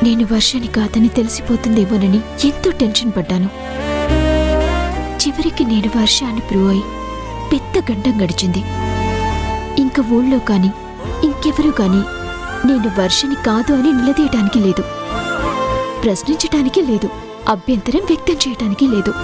నేను వర్షాన్ని కాదని తెలిసిపోతుందేమోనని ఎంతో టెన్షన్ పడ్డాను. చివరికి నేను వర్ష అని ప్రూవ్ అయి పెద్ద గండం గడిచింది. ఇంక ఊళ్ళో కాని ఇంకెవరూ కాని నేను వర్షని కాదు అని నిలదీయటానికి లేదు, ప్రశ్నించటానికి లేదు, అభ్యంతరం వ్యక్తం చేయటానికి లేదు.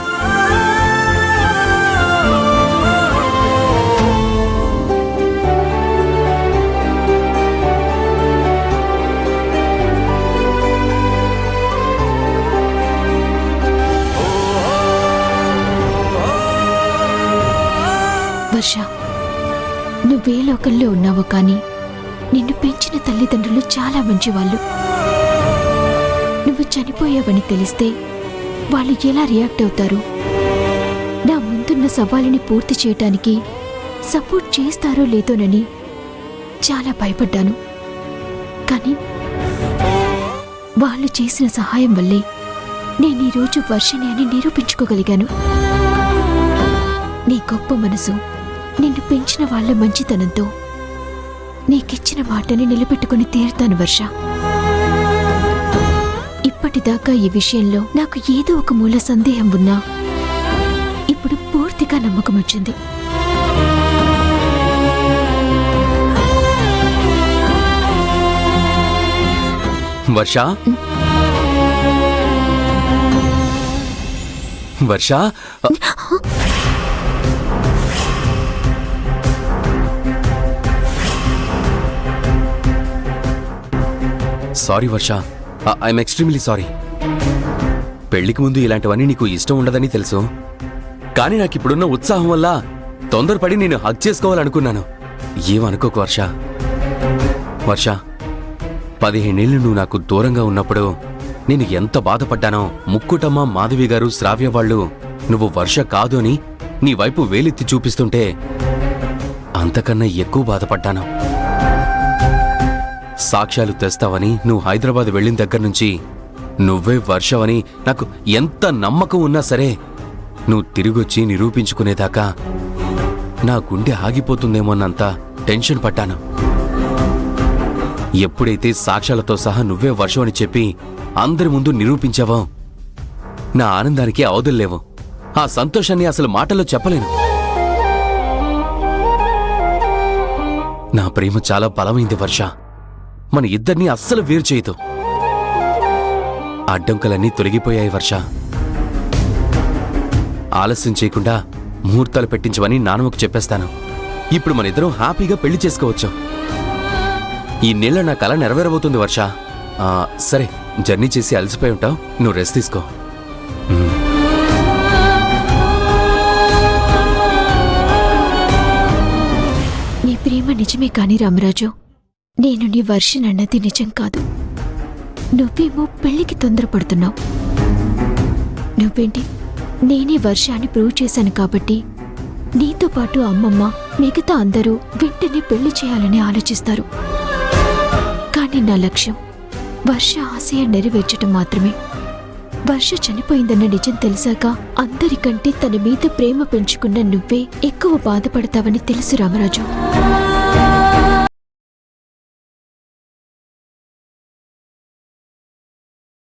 వర్ష, నువ్వే లోకంలో ఉన్నావో కానీ నిన్ను పెంచిన తల్లిదండ్రులు చాలా మంచివాళ్ళు. నువ్వు చనిపోయావని తెలిస్తే వాళ్ళు ఎలా రియాక్ట్ అవుతారు, నా ముందున్న సవాలుని పూర్తి చేయటానికి సపోర్ట్ చేస్తారో లేదోనని చాలా భయపడ్డాను. కానీ వాళ్ళు చేసిన సహాయం వల్లే నేను ఈరోజు వర్షిని అని నిరూపించుకోగలిగాను. నీ గొప్ప మనసు, నిన్ను పెంచిన వాళ్ల మంచితనంతో నీకిచ్చిన మాటని నిలబెట్టుకుని తీరుతాను వర్ష. ఇప్పటిదాకా ఈ విషయంలో నాకు ఏదో ఒక మూల సందేహం ఉన్నా ఇప్పుడు పూర్తిగా నమ్మకం వచ్చింది. Varsha, Varsha, sorry Varsha, I'm extremely sorry. పెళ్లికి ముందు ఇలాంటివన్నీ నీకు ఇష్టం ఉండదని తెలుసు, కానీ నాకిప్పుడున్న ఉత్సాహం వల్ల తొందరపడి నేను హగ్ చేసుకోవాలనుకున్నాను. ఏమనుకోకు వర్ష. వర్ష, 15 ఏళ్ళు నువ్వు నాకు దూరంగా ఉన్నప్పుడు నేను ఎంత బాధపడ్డానో ముక్కుటమ్మ, మాధవి గారు, శ్రావ్య వాళ్ళు నువ్వు వర్ష కాదు అని నీ వైపు వేలెత్తి చూపిస్తుంటే అంతకన్నా ఎక్కువ బాధపడ్డాను. సాక్ష్యాలు తెస్తావని నువ్వు హైదరాబాద్ వెళ్ళిన దగ్గర నుంచి నువ్వే వర్షవని నాకు ఎంత నమ్మకం ఉన్నా సరే నువ్వు తిరిగొచ్చి నిరూపించుకునేదాకా నా గుండె ఆగిపోతుందేమోన్నంత టెన్షన్ పడ్డాను. ఎప్పుడైతే సాక్ష్యాలతో సహా నువ్వే వర్షమని చెప్పి అందరి ముందు నిరూపించావో నా ఆనందానికి అవధుల్లేవు. ఆ సంతోషాన్ని అసలు మాటల్లో చెప్పలేను. నా ప్రేమ చాలా బలమైంది వర్ష, మన ఇద్దరినీ అస్సలు వేరు చేయదు. అడ్డంకులన్నీ తొలగిపోయాయి వర్ష. ఆలస్యం చేయకుండా ముహూర్తాలు పెట్టించమని నాన్నమ్మకు చెప్పేస్తాను. ఇప్పుడు మన ఇద్దరం హ్యాపీగా పెళ్లి చేసుకోవచ్చు. ఈ నెల నా కల నెరవేరబోతుంది వర్ష. సరే, జర్నీ చేసి అలసిపోయి ఉంటావు, నువ్వు రెస్ట్ తీసుకో. నీ ప్రేమ నిజమే కాని రామరాజు, నేను నీ వర్షనన్నది నిజం కాదు. నువ్వేమో పెళ్లికి తొందరపడుతున్నావు. నువ్వేంటి, నేనే వర్షాన్ని ప్రూవ్ చేశాను కాబట్టి నీతో పాటు అమ్మమ్మ, మిగతా అందరూ వెంటనే పెళ్లి చేయాలని ఆలోచిస్తారు. కానీ నా లక్ష్యం వర్ష ఆశయం నెరవేర్చటం మాత్రమే. వర్ష చనిపోయిందన్న నిజం తెలిసాక అందరికంటే తన మీద ప్రేమ పెంచుకున్న నువ్వే ఎక్కువ బాధపడతావని తెలుసు రామరాజు.